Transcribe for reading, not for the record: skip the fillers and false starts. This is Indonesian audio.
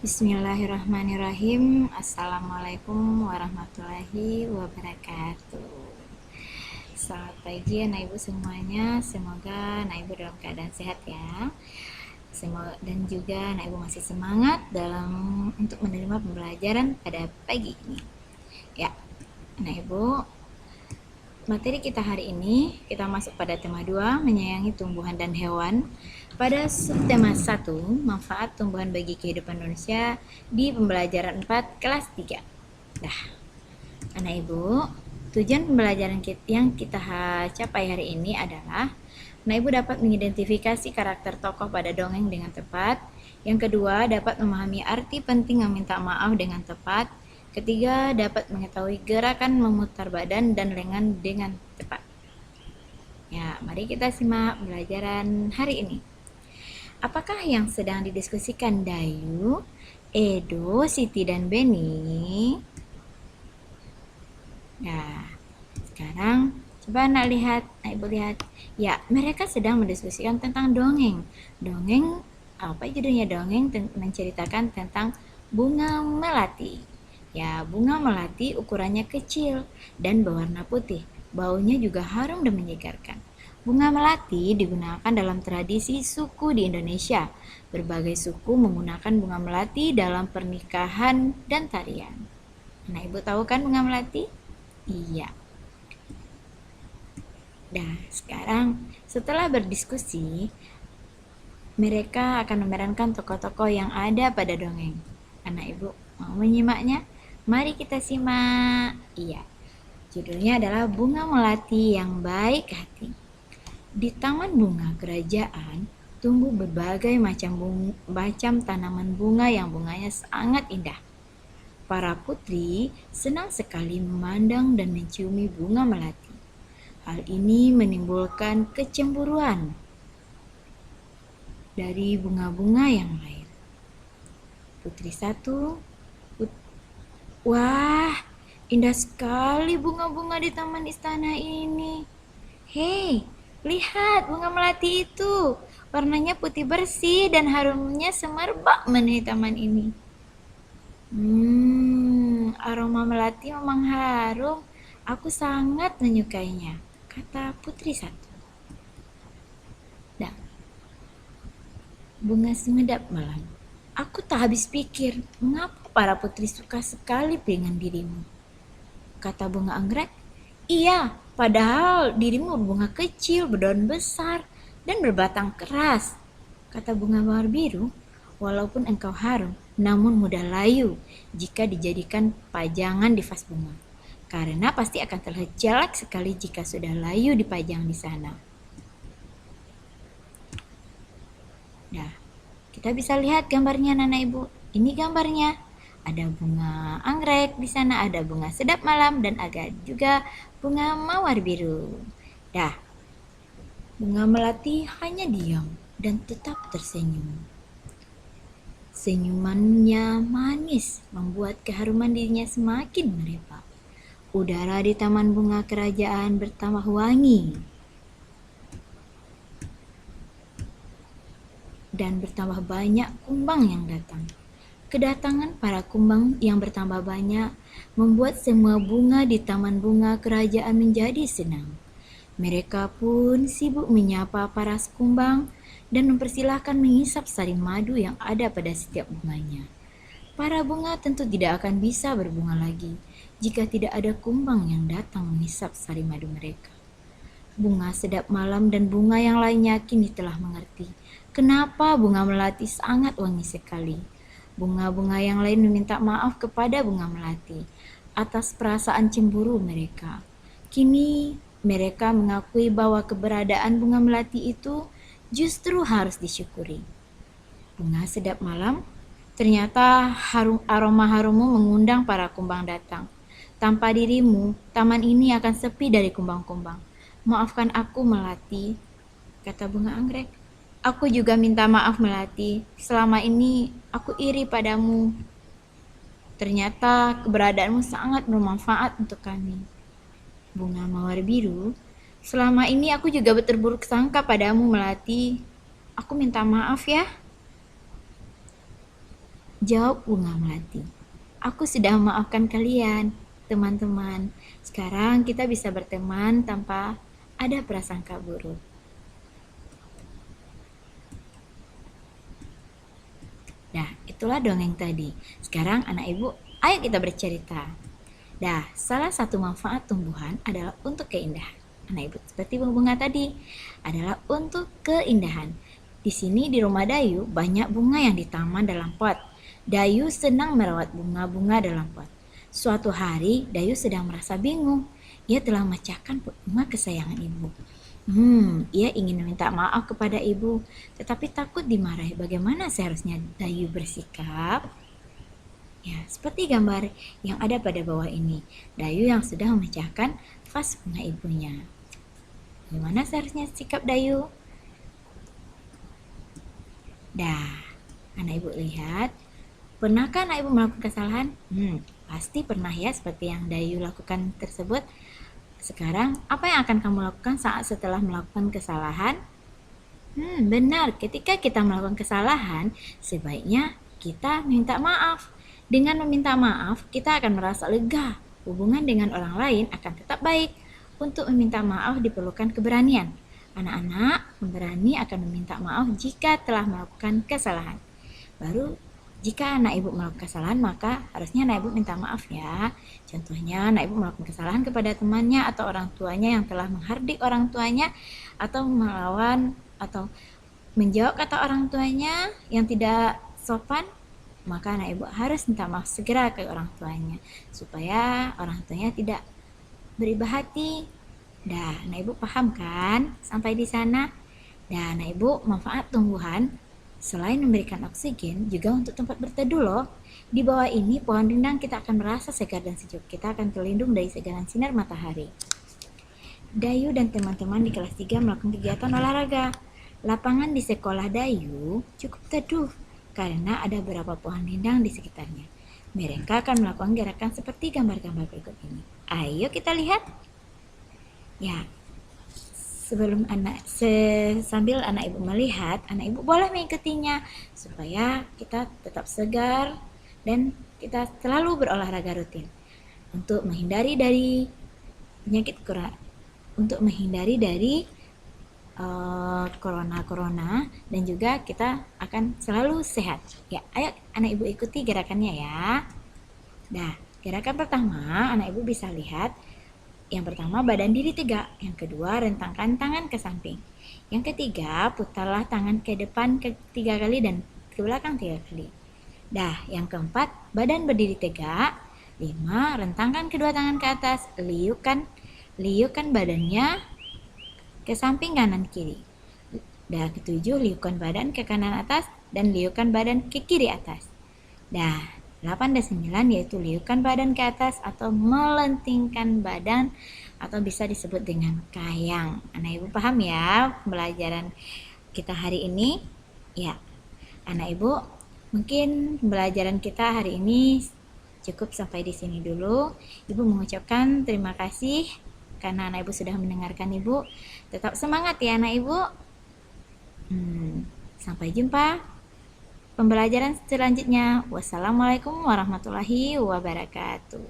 Bismillahirrahmanirrahim. Assalamualaikum warahmatullahi wabarakatuh. Selamat pagi anak ibu semuanya. Semoga anak ibu dalam keadaan sehat ya. Semoga dan juga anak ibu masih semangat untuk menerima pembelajaran pada pagi ini. Ya, anak ibu, materi kita hari ini kita masuk pada tema 2, menyayangi tumbuhan dan hewan. Pada subtema 1, manfaat tumbuhan bagi kehidupan manusia di pembelajaran 4 kelas 3. Dah, anak ibu, tujuan pembelajaran yang kita capai hari ini adalah anak ibu dapat mengidentifikasi karakter tokoh pada dongeng dengan tepat. Yang kedua, dapat memahami arti penting meminta maaf dengan tepat. Ketiga, dapat mengetahui gerakan memutar badan dan lengan dengan tepat. Ya, mari kita simak pembelajaran hari ini. Apakah yang sedang didiskusikan Dayu, Edo, Siti, dan Beni? Nah, sekarang coba anak ibu lihat. Ya, mereka sedang mendiskusikan tentang dongeng. Dongeng, apa judulnya dongeng? Menceritakan tentang bunga melati. Ya, bunga melati ukurannya kecil dan berwarna putih. Baunya juga harum dan menyegarkan. Bunga melati digunakan dalam tradisi suku di Indonesia. Berbagai suku menggunakan bunga melati dalam pernikahan dan tarian. Nah, ibu tahu kan bunga melati? Iya. Nah, sekarang setelah berdiskusi, mereka akan memerankan tokoh-tokoh yang ada pada dongeng. Anak ibu mau menyimaknya? Mari kita simak. Iya, judulnya adalah Bunga Melati yang Baik Hati. Di taman bunga kerajaan tumbuh berbagai macam tanaman bunga yang bunganya sangat indah. Para putri senang sekali memandang dan menciumi bunga melati. Hal ini menimbulkan kecemburuan dari bunga-bunga yang lain. Putri satu, wah, indah sekali bunga-bunga di taman istana ini. Hei, lihat bunga melati itu. Warnanya putih bersih dan harumnya semerbak memenuhi taman ini. Aroma melati memang harum. Aku sangat menyukainya, kata putri satu. Nah, bunga semedap malam. Aku tak habis pikir, mengapa para putri suka sekali dengan dirimu, kata bunga anggrek. Iya, padahal dirimu bunga kecil, berdaun besar, dan berbatang keras, kata bunga mawar biru. Walaupun engkau harum, namun mudah layu jika dijadikan pajangan di vas bunga. Karena pasti akan terlihat jelek sekali jika sudah layu dipajang di sana. Nah, kita bisa lihat gambarnya Nana Ibu. Ini gambarnya. Ada bunga anggrek di sana, ada bunga sedap malam, dan ada juga bunga mawar biru. Dah, bunga melati hanya diam dan tetap tersenyum. Senyumannya manis membuat keharuman dirinya semakin merebak. Udara di taman bunga kerajaan bertambah wangi dan bertambah banyak kumbang yang datang. Kedatangan para kumbang yang bertambah banyak membuat semua bunga di taman bunga kerajaan menjadi senang. Mereka pun sibuk menyapa para kumbang dan mempersilahkan mengisap sari madu yang ada pada setiap bunganya. Para bunga tentu tidak akan bisa berbunga lagi jika tidak ada kumbang yang datang mengisap sari madu mereka. Bunga sedap malam dan bunga yang lainnya kini telah mengerti kenapa bunga melati sangat wangi sekali. Bunga-bunga yang lain meminta maaf kepada bunga melati atas perasaan cemburu mereka. Kini mereka mengakui bahwa keberadaan bunga melati itu justru harus disyukuri. Bunga sedap malam, ternyata aroma harummu mengundang para kumbang datang. Tanpa dirimu, taman ini akan sepi dari kumbang-kumbang. Maafkan aku Melati, kata bunga anggrek. Aku juga minta maaf Melati, selama ini aku iri padamu. Ternyata keberadaanmu sangat bermanfaat untuk kami. Bunga mawar biru, selama ini aku juga berburuk sangka padamu Melati. Aku minta maaf ya. Jawab bunga melati. Aku sudah memaafkan kalian, teman-teman. Sekarang kita bisa berteman tanpa ada prasangka buruk. Nah, itulah dongeng tadi. Sekarang anak ibu, ayo kita bercerita. Nah, salah satu manfaat tumbuhan adalah untuk keindahan. Anak ibu, seperti bunga tadi, adalah untuk keindahan. Di sini di rumah Dayu banyak bunga yang ditanam dalam pot. Dayu senang merawat bunga-bunga dalam pot. Suatu hari, Dayu sedang merasa bingung. Ia telah memecahkan pot bunga kesayangan ibu. Ia ingin meminta maaf kepada ibu, tetapi takut dimarahi. Bagaimana seharusnya Dayu bersikap? Ya, seperti gambar yang ada pada bawah ini. Dayu yang sudah memecahkan vas bunga ibunya. Bagaimana seharusnya sikap Dayu? Dah, anak ibu lihat. Pernahkah anak ibu melakukan kesalahan? Pasti pernah ya, seperti yang Dayu lakukan tersebut. Sekarang, apa yang akan kamu lakukan saat setelah melakukan kesalahan? Benar, ketika kita melakukan kesalahan, sebaiknya kita minta maaf. Dengan meminta maaf, kita akan merasa lega. Hubungan dengan orang lain akan tetap baik. Untuk meminta maaf diperlukan keberanian. Anak-anak berani akan meminta maaf jika telah melakukan kesalahan. Baru jika anak ibu melakukan kesalahan, maka harusnya anak ibu minta maaf ya. Contohnya, anak ibu melakukan kesalahan kepada temannya atau orang tuanya yang telah menghardik orang tuanya, atau melawan atau menjawab kata orang tuanya yang tidak sopan, maka anak ibu harus minta maaf segera ke orang tuanya supaya orang tuanya tidak beribah hati. Dah, anak ibu paham kan sampai di sana? Dah, anak ibu, manfaat tumbuhan selain memberikan oksigen juga untuk tempat berteduh loh. Di bawah ini pohon rindang kita akan merasa segar dan sejuk. Kita akan terlindung dari segaran sinar matahari. Dayu dan teman-teman di kelas 3 melakukan kegiatan olahraga. Lapangan di sekolah Dayu cukup teduh karena ada beberapa pohon rindang di sekitarnya. Mereka akan melakukan gerakan seperti gambar-gambar berikut ini. Ayo kita lihat. Ya, sambil anak ibu melihat, anak ibu boleh mengikutinya supaya kita tetap segar dan kita selalu berolahraga rutin untuk menghindari dari penyakit corona dan juga kita akan selalu sehat. Ya, ayo anak ibu ikuti gerakannya ya. Nah, gerakan pertama anak ibu bisa lihat. Yang pertama, badan diri tegak. Yang kedua, rentangkan tangan ke samping. Yang ketiga, putarlah tangan ke depan 3 kali dan ke belakang 3 kali. Dah, yang keempat, badan berdiri tegak. 5, rentangkan kedua tangan ke atas. Liukkan badannya ke samping kanan kiri. Dah, ketujuh, liukkan badan ke kanan atas dan liukkan badan ke kiri atas. Dah, 8 dan 9 yaitu liukkan badan ke atas atau melentingkan badan atau bisa disebut dengan kayang. Anak ibu paham ya pembelajaran kita hari ini? Ya, anak ibu, mungkin pembelajaran kita hari ini cukup sampai di sini dulu. Ibu mengucapkan terima kasih karena anak ibu sudah mendengarkan ibu. Tetap semangat ya anak ibu. Sampai jumpa pembelajaran selanjutnya. Wassalamualaikum warahmatullahi wabarakatuh.